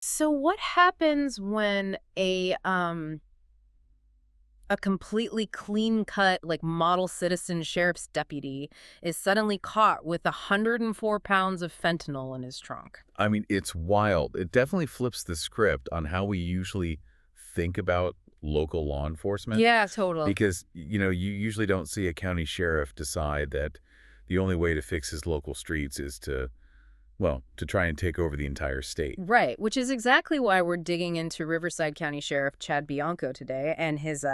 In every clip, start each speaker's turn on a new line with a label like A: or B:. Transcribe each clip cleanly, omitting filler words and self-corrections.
A: So what happens when a completely clean-cut, like model citizen sheriff's deputy is suddenly caught with 104 pounds of fentanyl in his trunk?
B: I mean, it's wild. It definitely flips the script on how we usually think about local law enforcement
A: Yeah, total.
B: because, you usually don't see a county sheriff decide that the only way to fix his local streets is to try and take over the entire state.
A: Right, which is exactly why we're digging into Riverside County Sheriff Chad Bianco today and his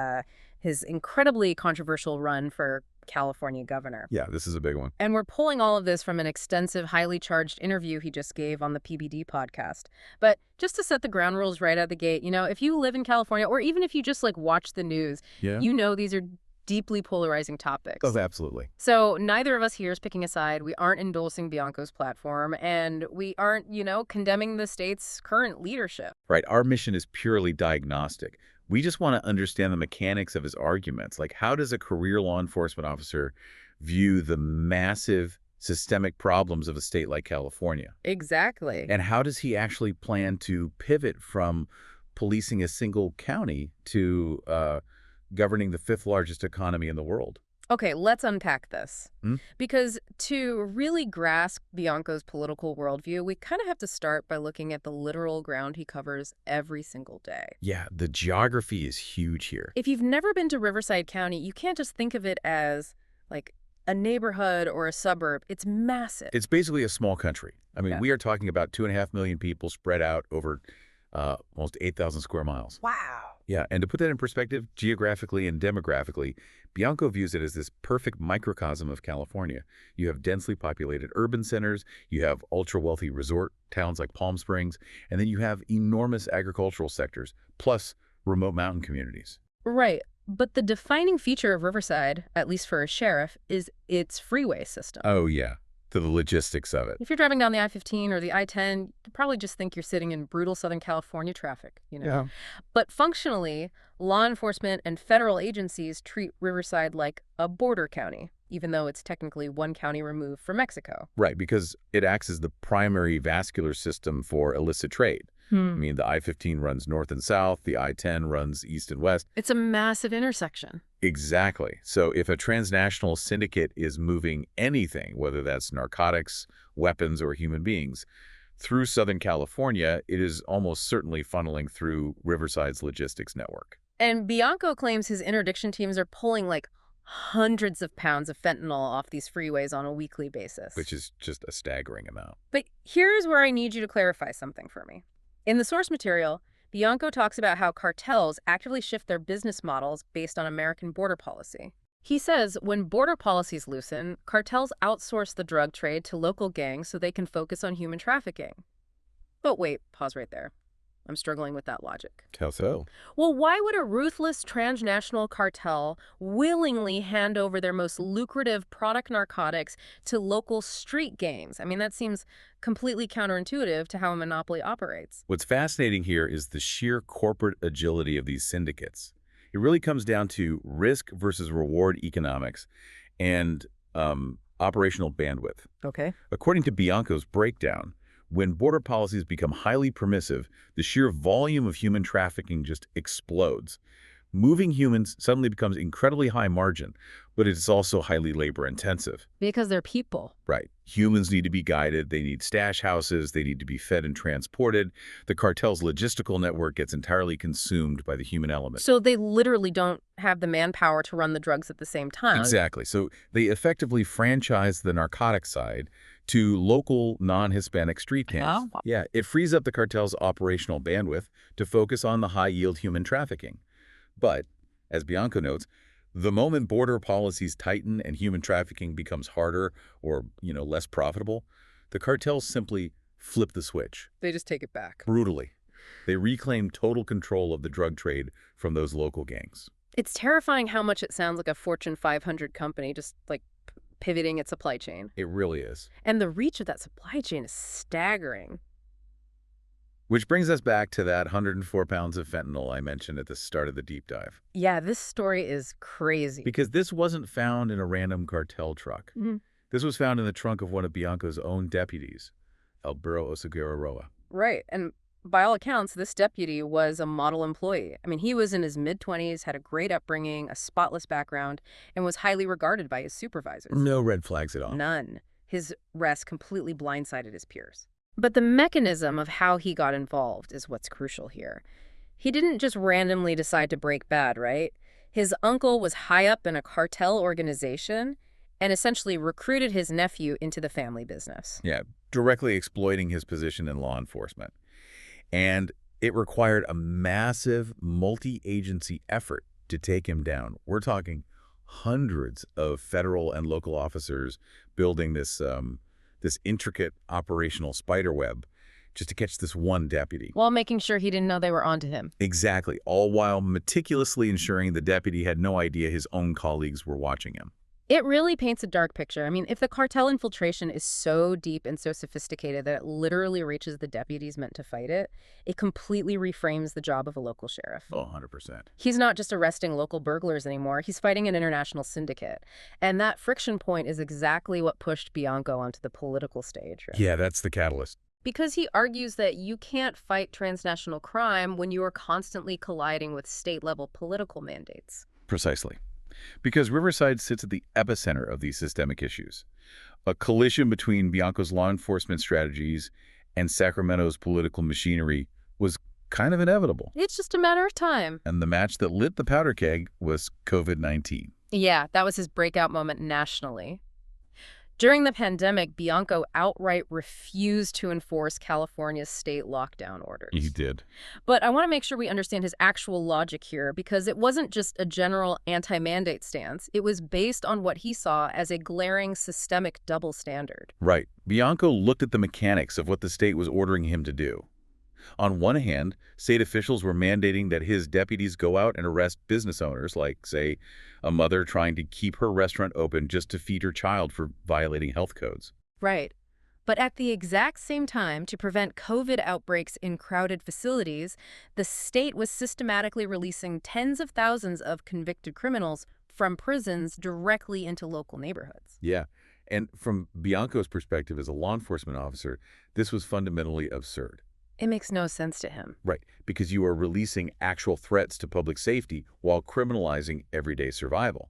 A: incredibly controversial run for California governor.
B: Yeah, this is a big one.
A: And we're pulling all of this from an extensive, highly charged interview he just gave on the PBD podcast. But just to set the ground rules right out the gate, if you live in California, or even if you just watch the news,
B: Yeah?
A: these are deeply polarizing topics.
B: Oh, absolutely.
A: So neither of us here is picking a side. We aren't endorsing Bianco's platform, and we aren't, condemning the state's current leadership.
B: Right. Our mission is purely diagnostic. We just want to understand the mechanics of his arguments. Like, how does a career law enforcement officer view the massive systemic problems of a state like California?
A: Exactly.
B: And how does he actually plan to pivot from policing a single county to governing the fifth largest economy in the world?
A: Okay, let's unpack this.
B: Hmm?
A: Because to really grasp Bianco's political worldview, we kind of have to start by looking at the literal ground he covers every single day.
B: Yeah, the geography is huge here.
A: If you've never been to Riverside County, you can't just think of it as, a neighborhood or a suburb. It's massive.
B: It's basically a small country. I mean,
A: Yeah.
B: we are talking about 2.5 million people spread out over almost 8,000 square miles.
A: Wow.
B: Yeah, and to put that in perspective, geographically and demographically, Bianco views it as this perfect microcosm of California. You have densely populated urban centers, you have ultra-wealthy resort towns like Palm Springs, and then you have enormous agricultural sectors, plus remote mountain communities.
A: Right. But the defining feature of Riverside, at least for a sheriff, is its freeway system.
B: Oh, yeah, to the logistics of it.
A: If you're driving down the I-15 or the I-10, you probably just think you're sitting in brutal Southern California traffic,
B: Yeah.
A: But functionally, law enforcement and federal agencies treat Riverside like a border county, even though it's technically one county removed from Mexico.
B: Right, because it acts as the primary vascular system for illicit trade. I mean, the I-15 runs north and south, the I-10 runs east and west.
A: It's a massive intersection.
B: Exactly. So if a transnational syndicate is moving anything, whether that's narcotics, weapons, or human beings, through Southern California, it is almost certainly funneling through Riverside's logistics network.
A: And Bianco claims his interdiction teams are pulling hundreds of pounds of fentanyl off these freeways on a weekly basis.
B: Which is just a staggering amount.
A: But here's where I need you to clarify something for me. In the source material, Bianco talks about how cartels actively shift their business models based on American border policy. He says when border policies loosen, cartels outsource the drug trade to local gangs so they can focus on human trafficking. But wait, pause right there. I'm struggling with that logic.
B: How so?
A: Well, why would a ruthless transnational cartel willingly hand over their most lucrative product narcotics to local street gangs? I mean, that seems completely counterintuitive to how a monopoly operates.
B: What's fascinating here is the sheer corporate agility of these syndicates. It really comes down to risk versus reward economics and operational bandwidth.
A: Okay.
B: According to Bianco's breakdown, when border policies become highly permissive, the sheer volume of human trafficking just explodes. Moving humans suddenly becomes incredibly high margin, but it's also highly labor intensive.
A: Because they're people.
B: Right. Humans need to be guided, they need stash houses, they need to be fed and transported. The cartel's logistical network gets entirely consumed by the human element.
A: So they literally don't have the manpower to run the drugs at the same time.
B: Exactly. So they effectively franchise the narcotic side to local non-Hispanic street gangs.
A: Oh.
B: Yeah, it frees up the cartel's operational bandwidth to focus on the high-yield human trafficking. But, as Bianco notes, the moment border policies tighten and human trafficking becomes harder or, less profitable, the cartels simply flip the switch.
A: They just take it back.
B: Brutally. They reclaim total control of the drug trade from those local gangs.
A: It's terrifying how much it sounds like a Fortune 500 company just pivoting its supply chain.
B: It really is.
A: And the reach of that supply chain is staggering.
B: Which brings us back to that 104 pounds of fentanyl I mentioned at the start of the deep dive.
A: Yeah, this story is crazy.
B: Because this wasn't found in a random cartel truck.
A: Mhm.
B: This was found in the trunk of one of Bianco's own deputies, Alberto Oseguera Roa.
A: Right. And by all accounts, this deputy was a model employee. I mean, he was in his mid-20s, had a great upbringing, a spotless background, and was highly regarded by his supervisors.
B: No red flags at all.
A: None. His arrest completely blindsided his peers. But the mechanism of how he got involved is what's crucial here. He didn't just randomly decide to break bad, right? His uncle was high up in a cartel organization and essentially recruited his nephew into the family business.
B: Yeah, directly exploiting his position in law enforcement. And it required a massive multi-agency effort to take him down. We're talking hundreds of federal and local officers building this intricate operational spiderweb just to catch this one deputy.
A: While making sure he didn't know they were onto him.
B: Exactly, all while meticulously ensuring the deputy had no idea his own colleagues were watching him.
A: It really paints a dark picture. I mean, if the cartel infiltration is so deep and so sophisticated that it literally reaches the deputies meant to fight it, it completely reframes the job of a local sheriff.
B: Oh, 100%.
A: He's not just arresting local burglars anymore. He's fighting an international syndicate. And that friction point is exactly what pushed Bianco onto the political stage. Right?
B: Yeah, that's the catalyst.
A: Because he argues that you can't fight transnational crime when you are constantly colliding with state-level political mandates.
B: Precisely. Because Riverside sits at the epicenter of these systemic issues. A collision between Bianco's law enforcement strategies and Sacramento's political machinery was kind of inevitable.
A: It's just a matter of time.
B: And the match that lit the powder keg was COVID-19.
A: Yeah, that was his breakout moment nationally. During the pandemic, Bianco outright refused to enforce California's state lockdown orders.
B: He did.
A: But I want to make sure we understand his actual logic here, because it wasn't just a general anti-mandate stance. It was based on what he saw as a glaring systemic double standard.
B: Right. Bianco looked at the mechanics of what the state was ordering him to do. On one hand, state officials were mandating that his deputies go out and arrest business owners, like, say, a mother trying to keep her restaurant open just to feed her child for violating health codes.
A: Right. But at the exact same time, to prevent COVID outbreaks in crowded facilities, the state was systematically releasing tens of thousands of convicted criminals from prisons directly into local neighborhoods.
B: Yeah. And from Bianco's perspective as a law enforcement officer, this was fundamentally absurd.
A: It makes no sense to him.
B: Right, because you are releasing actual threats to public safety while criminalizing everyday survival.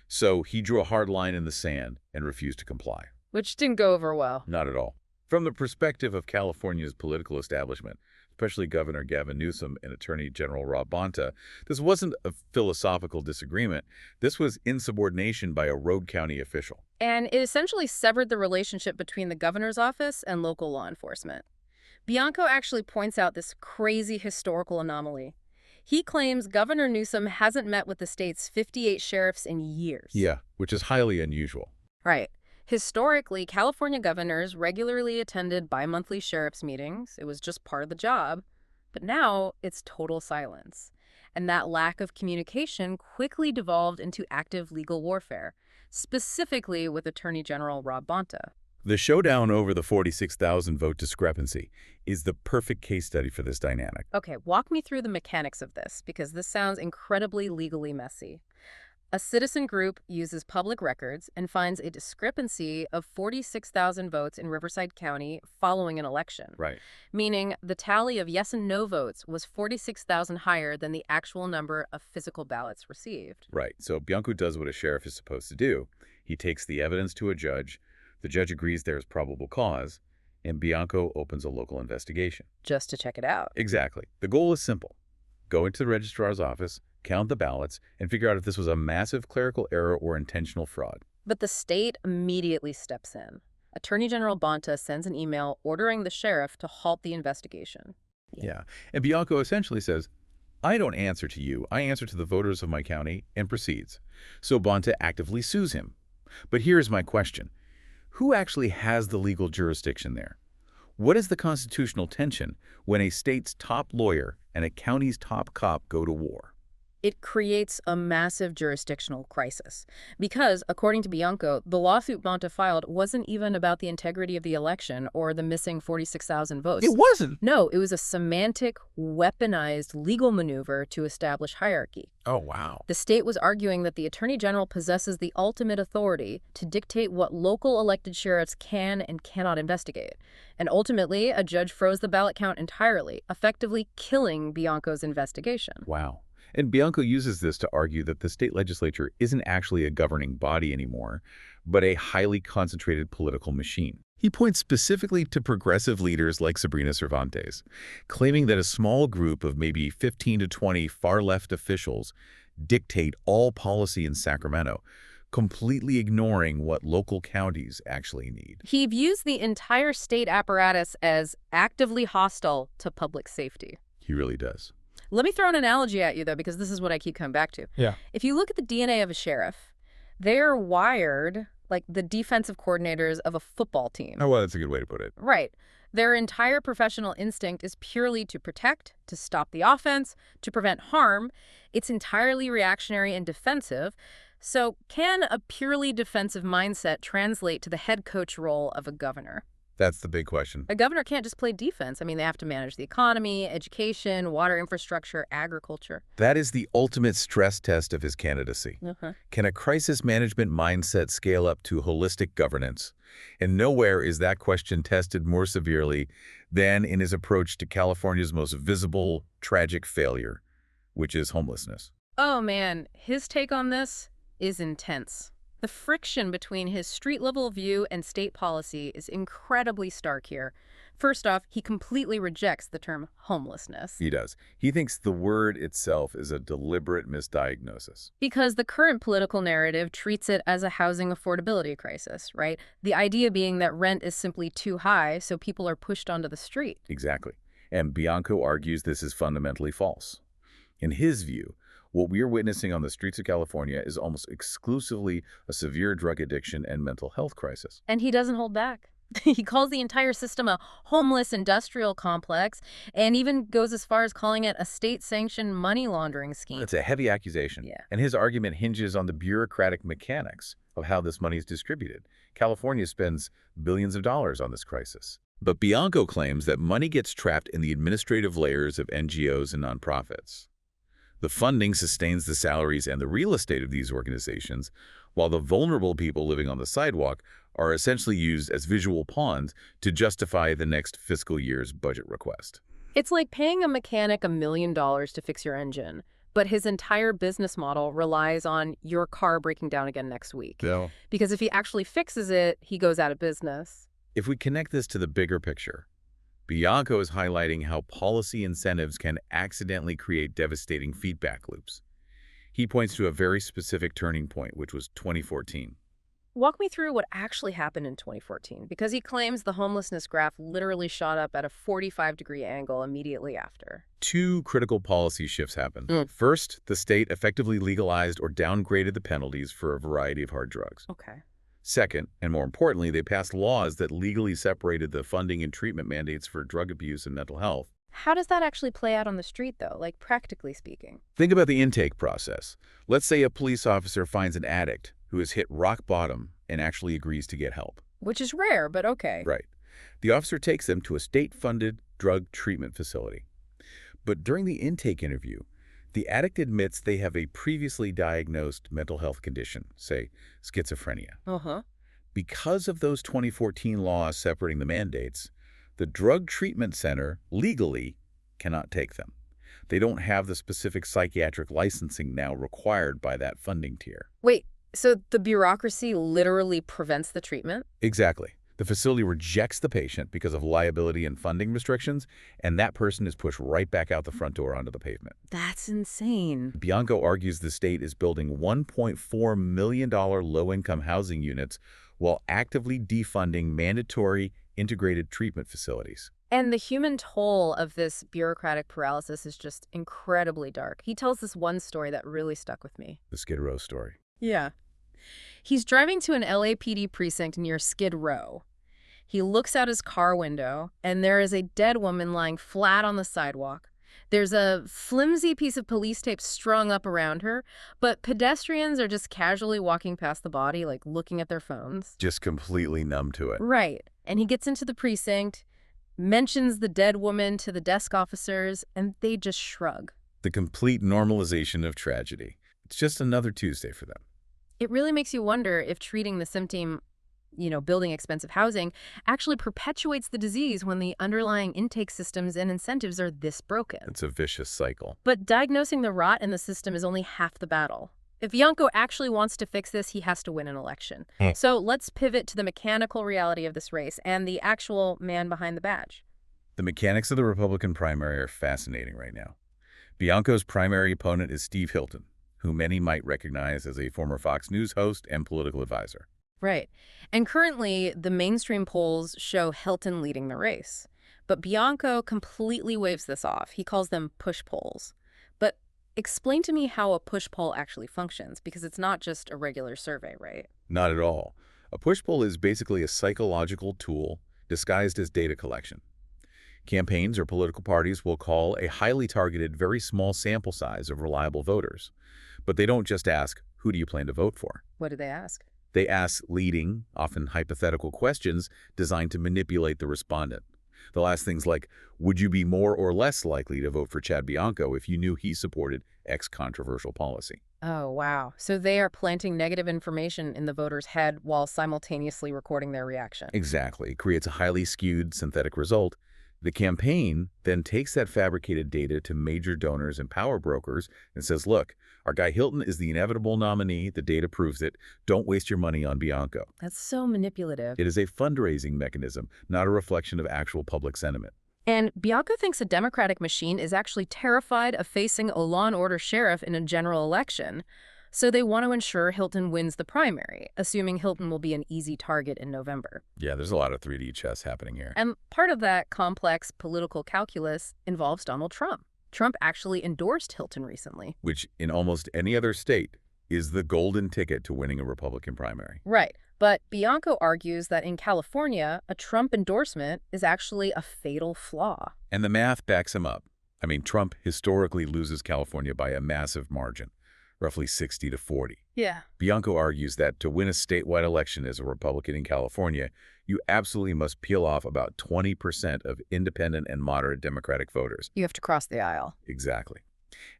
B: So he drew a hard line in the sand and refused to comply.
A: Which didn't go over well.
B: Not at all. From the perspective of California's political establishment, especially Governor Gavin Newsom and Attorney General Rob Bonta, this wasn't a philosophical disagreement. This was insubordination by a rogue county official.
A: And it essentially severed the relationship between the governor's office and local law enforcement. Bianco actually points out this crazy historical anomaly. He claims Governor Newsom hasn't met with the state's 58 sheriffs in years.
B: Yeah, which is highly unusual.
A: Right. Historically, California governors regularly attended bi-monthly sheriff's meetings. It was just part of the job. But now it's total silence. And that lack of communication quickly devolved into active legal warfare, specifically with Attorney General Rob Bonta.
B: The showdown over the 46,000 vote discrepancy is the perfect case study for this dynamic.
A: Okay, walk me through the mechanics of this, because this sounds incredibly legally messy. A citizen group uses public records and finds a discrepancy of 46,000 votes in Riverside County following an election.
B: Right.
A: Meaning the tally of yes and no votes was 46,000 higher than the actual number of physical ballots received.
B: Right. So Bianco does what a sheriff is supposed to do. He takes the evidence to a judge. The judge agrees there is probable cause, and Bianco opens a local investigation.
A: Just to check it out.
B: Exactly. The goal is simple. Go into the registrar's office, count the ballots, and figure out if this was a massive clerical error or intentional fraud.
A: But the state immediately steps in. Attorney General Bonta sends an email ordering the sheriff to halt the investigation.
B: Yeah. And Bianco essentially says, I don't answer to you. I answer to the voters of my county, and proceeds. So Bonta actively sues him. But here's my question. Who actually has the legal jurisdiction there? What is the constitutional tension when a state's top lawyer and a county's top cop go to war?
A: It creates a massive jurisdictional crisis because, according to Bianco, the lawsuit Bonta filed wasn't even about the integrity of the election or the missing 46,000 votes.
C: It wasn't.
A: No, it was a semantic, weaponized legal maneuver to establish hierarchy.
C: Oh, wow.
A: The state was arguing that the attorney general possesses the ultimate authority to dictate what local elected sheriffs can and cannot investigate. And ultimately, a judge froze the ballot count entirely, effectively killing Bianco's investigation.
B: Wow. And Bianco uses this to argue that the state legislature isn't actually a governing body anymore, but a highly concentrated political machine. He points specifically to progressive leaders like Sabrina Cervantes, claiming that a small group of maybe 15 to 20 far-left officials dictate all policy in Sacramento, completely ignoring what local counties actually need.
A: He views the entire state apparatus as actively hostile to public safety.
B: He really does.
A: Let me throw an analogy at you, though, because this is what I keep coming back to.
C: Yeah.
A: If you look at the DNA of a sheriff, they're wired like the defensive coordinators of a football team.
B: Oh, well, that's a good way to put it.
A: Right. Their entire professional instinct is purely to protect, to stop the offense, to prevent harm. It's entirely reactionary and defensive. So can a purely defensive mindset translate to the head coach role of a governor?
B: That's the big question.
A: A governor can't just play defense. I mean, they have to manage the economy, education, water infrastructure, agriculture.
B: That is the ultimate stress test of his candidacy. Can a crisis management mindset scale up to holistic governance? And nowhere is that question tested more severely than in his approach to California's most visible, tragic failure, which is homelessness.
A: Oh, man. His take on this is intense. The friction between his street-level view and state policy is incredibly stark here. First off, he completely rejects the term homelessness.
B: He does. He thinks the word itself is a deliberate misdiagnosis.
A: Because the current political narrative treats it as a housing affordability crisis, right? The idea being that rent is simply too high, so people are pushed onto the street.
B: Exactly. And Bianco argues this is fundamentally false. In his view, what we are witnessing on the streets of California is almost exclusively a severe drug addiction and mental health crisis.
A: And he doesn't hold back. He calls the entire system a homeless industrial complex and even goes as far as calling it a state-sanctioned money laundering scheme.
B: It's a heavy accusation.
A: Yeah.
B: And his argument hinges on the bureaucratic mechanics of how this money is distributed. California spends billions of dollars on this crisis. But Bianco claims that money gets trapped in the administrative layers of NGOs and nonprofits. The funding sustains the salaries and the real estate of these organizations, while the vulnerable people living on the sidewalk are essentially used as visual pawns to justify the next fiscal year's budget request.
A: It's like paying a mechanic $1 million to fix your engine, but his entire business model relies on your car breaking down again next week.
B: Yeah.
A: Because if he actually fixes it, he goes out of business.
B: If we connect this to the bigger picture, Bianco is highlighting how policy incentives can accidentally create devastating feedback loops. He points to a very specific turning point, which was 2014.
A: Walk me through what actually happened in 2014, because he claims the homelessness graph literally shot up at a 45-degree angle immediately after.
B: Two critical policy shifts happened. First, the state effectively legalized or downgraded the penalties for a variety of hard drugs.
A: Okay.
B: Second, and more importantly, they passed laws that legally separated the funding and treatment mandates for drug abuse and mental health.
A: How does that actually play out on the street, though, like practically speaking?
B: Think about the intake process. Let's say a police officer finds an addict who has hit rock bottom and actually agrees to get help.
A: Which is rare, but okay.
B: Right. The officer takes them to a state-funded drug treatment facility. But during the intake interview, the addict admits they have a previously diagnosed mental health condition, say schizophrenia. Because of those 2014 laws separating the mandates, the drug treatment center legally cannot take them. They don't have the specific psychiatric licensing now required by that funding tier.
A: Wait, so the bureaucracy literally prevents the treatment?
B: Exactly. The facility rejects the patient because of liability and funding restrictions, and that person is pushed right back out the front door onto the pavement.
A: That's insane.
B: Bianco argues the state is building $1.4 million low-income housing units while actively defunding mandatory integrated treatment facilities.
A: And the human toll of this bureaucratic paralysis is just incredibly dark. He tells this one story that really stuck with me.
B: The Skid Row story.
A: Yeah. He's driving to an LAPD precinct near Skid Row. He looks out his car window, and there is a dead woman lying flat on the sidewalk. There's a flimsy piece of police tape strung up around her, but pedestrians are just casually walking past the body, like looking at their phones.
B: Just completely numb to it.
A: Right. And he gets into the precinct, mentions the dead woman to the desk officers, and they just shrug.
B: The complete normalization of tragedy. It's just another Tuesday for them.
A: It really makes you wonder if treating the symptom, building expensive housing, actually perpetuates the disease when the underlying intake systems and incentives are this broken.
B: It's a vicious cycle.
A: But diagnosing the rot in the system is only half the battle. If Bianco actually wants to fix this, he has to win an election. So let's pivot to the mechanical reality of this race and the actual man behind the badge.
B: The mechanics of the Republican primary are fascinating right now. Bianco's primary opponent is Steve Hilton, who many might recognize as a former Fox News host and political advisor.
A: Right. And currently, the mainstream polls show Hilton leading the race. But Bianco completely waves this off. He calls them push polls. But explain to me how a push poll actually functions, because it's not just a regular survey, right?
B: Not at all. A push poll is basically a psychological tool disguised as data collection. Campaigns or political parties will call a highly targeted, very small sample size of reliable voters. But they don't just ask, who do you plan to vote for?
A: What do they ask?
B: They ask leading, often hypothetical questions designed to manipulate the respondent. They'll ask things like, would you be more or less likely to vote for Chad Bianco if you knew he supported X controversial policy?
A: Oh, wow. So they are planting negative information in the voter's head while simultaneously recording their reaction.
B: Exactly. It creates a highly skewed synthetic result. The campaign then takes that fabricated data to major donors and power brokers and says, look, our guy Hilton is the inevitable nominee. The data proves it. Don't waste your money on Bianco.
A: That's so manipulative.
B: It is a fundraising mechanism, not a reflection of actual public sentiment.
A: And Bianco thinks a Democratic machine is actually terrified of facing a law and order sheriff in a general election. So they want to ensure Hilton wins the primary, assuming Hilton will be an easy target in November.
B: Yeah, there's a lot of 3D chess happening here.
A: And part of that complex political calculus involves Donald Trump. Trump actually endorsed Hilton recently.
B: Which, in almost any other state, is the golden ticket to winning a Republican primary.
A: Right. But Bianco argues that in California, a Trump endorsement is actually a fatal flaw.
B: And the math backs him up. I mean, Trump historically loses California by a massive margin, roughly 60-40.
A: Yeah.
B: Bianco argues that to win a statewide election as a Republican in California, you absolutely must peel off about 20% of independent and moderate Democratic voters.
A: You have to cross the aisle.
B: Exactly.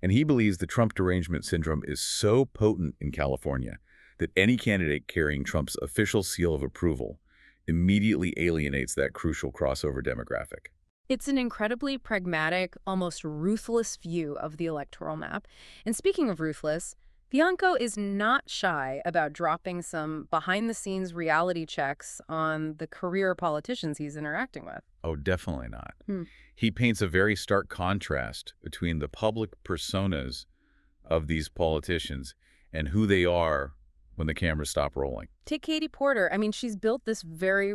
B: And he believes the Trump derangement syndrome is so potent in California that any candidate carrying Trump's official seal of approval immediately alienates that crucial crossover demographic.
A: It's an incredibly pragmatic, almost ruthless view of the electoral map. And speaking of ruthless, Bianco is not shy about dropping some behind-the-scenes reality checks on the career politicians he's interacting with.
B: Oh, definitely not. He paints a very stark contrast between the public personas of these politicians and who they are when the cameras stop rolling.
A: Take Katie Porter. I mean, she's built this very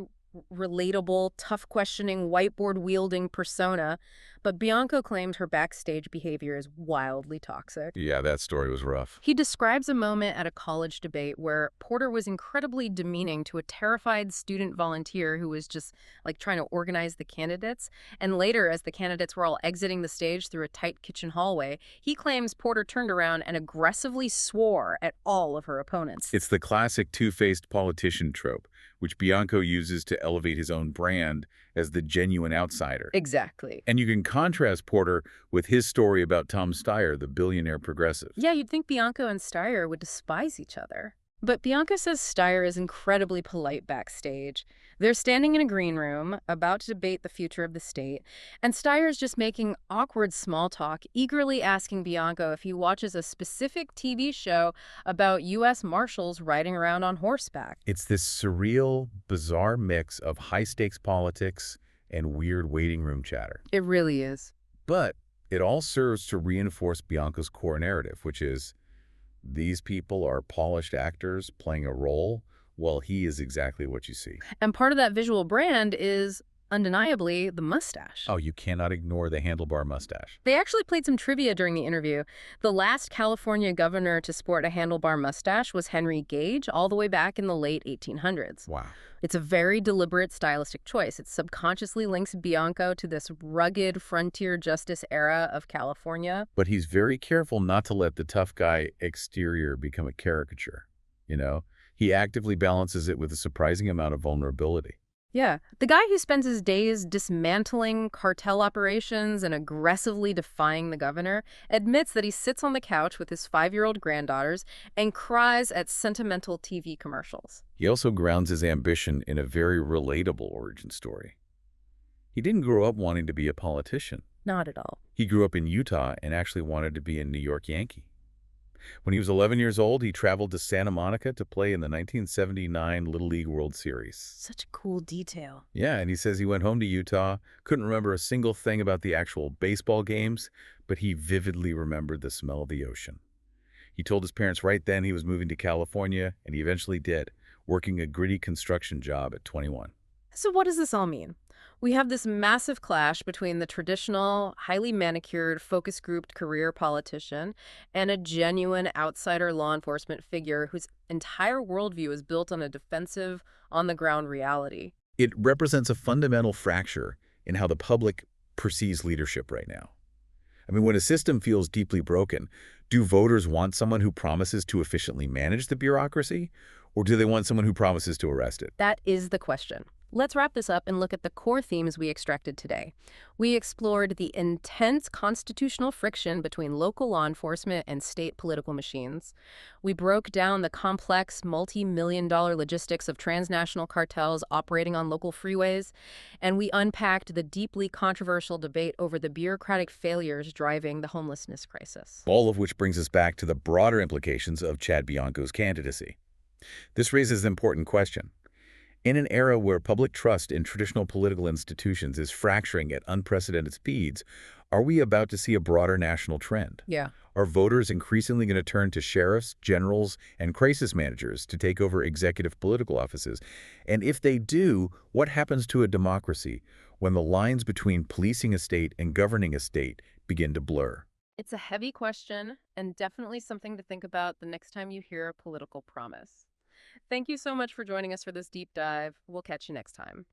A: relatable, tough-questioning, whiteboard-wielding persona, but Bianco claimed her backstage behavior is wildly toxic.
B: Yeah, that story was rough.
A: He describes a moment at a college debate where Porter was incredibly demeaning to a terrified student volunteer who was just, trying to organize the candidates. And later, as the candidates were all exiting the stage through a tight kitchen hallway, he claims Porter turned around and aggressively swore at all of her opponents.
B: It's the classic two-faced politician trope, which Bianco uses to elevate his own brand as the genuine outsider.
A: Exactly.
B: And you can contrast Porter with his story about Tom Steyer, the billionaire progressive.
A: Yeah, you'd think Bianco and Steyer would despise each other. But Bianco says Steyer is incredibly polite backstage. They're standing in a green room, about to debate the future of the state, and Steyer's just making awkward small talk, eagerly asking Bianco if he watches a specific TV show about U.S. Marshals riding around on horseback.
B: It's this surreal, bizarre mix of high-stakes politics and weird waiting room chatter.
A: It really is.
B: But it all serves to reinforce Bianco's core narrative, which is these people are polished actors playing a role. Well, he is exactly what you see.
A: And part of that visual brand is undeniably, the mustache.
B: Oh, you cannot ignore the handlebar mustache.
A: They actually played some trivia during the interview. The last California governor to sport a handlebar mustache was Henry Gage, all the way back in the late 1800s.
B: Wow.
A: It's a very deliberate stylistic choice. It subconsciously links Bianco to this rugged frontier justice era of California.
B: But he's very careful not to let the tough guy exterior become a caricature, you know? He actively balances it with a surprising amount of vulnerability.
A: Yeah, the guy who spends his days dismantling cartel operations and aggressively defying the governor admits that he sits on the couch with his 5-year-old granddaughters and cries at sentimental TV commercials.
B: He also grounds his ambition in a very relatable origin story. He didn't grow up wanting to be a politician.
A: Not at all.
B: He grew up in Utah and actually wanted to be a New York Yankee. When he was 11 years old, he traveled to Santa Monica to play in the 1979 Little League World Series.
A: Such a cool detail.
B: Yeah, and he says he went home to Utah, couldn't remember a single thing about the actual baseball games, but he vividly remembered the smell of the ocean. He told his parents right then he was moving to California, and he eventually did, working a gritty construction job at 21.
A: So what does this all mean? We have this massive clash between the traditional, highly manicured, focus-grouped career politician and a genuine outsider law enforcement figure whose entire worldview is built on a defensive, on-the-ground reality.
B: It represents a fundamental fracture in how the public perceives leadership right now. I mean, when a system feels deeply broken, do voters want someone who promises to efficiently manage the bureaucracy, or do they want someone who promises to arrest it?
A: That is the question. Let's wrap this up and look at the core themes we extracted today. We explored the intense constitutional friction between local law enforcement and state political machines. We broke down the complex, multi-million-dollar logistics of transnational cartels operating on local freeways, and we unpacked the deeply controversial debate over the bureaucratic failures driving the homelessness crisis.
B: All of which brings us back to the broader implications of Chad Bianco's candidacy. This raises an important question. In an era where public trust in traditional political institutions is fracturing at unprecedented speeds, are we about to see a broader national trend?
A: Yeah.
B: Are voters increasingly going to turn to sheriffs, generals, and crisis managers to take over executive political offices? And if they do, what happens to a democracy when the lines between policing a state and governing a state begin to blur?
A: It's a heavy question and definitely something to think about the next time you hear a political promise. Thank you so much for joining us for this deep dive. We'll catch you next time.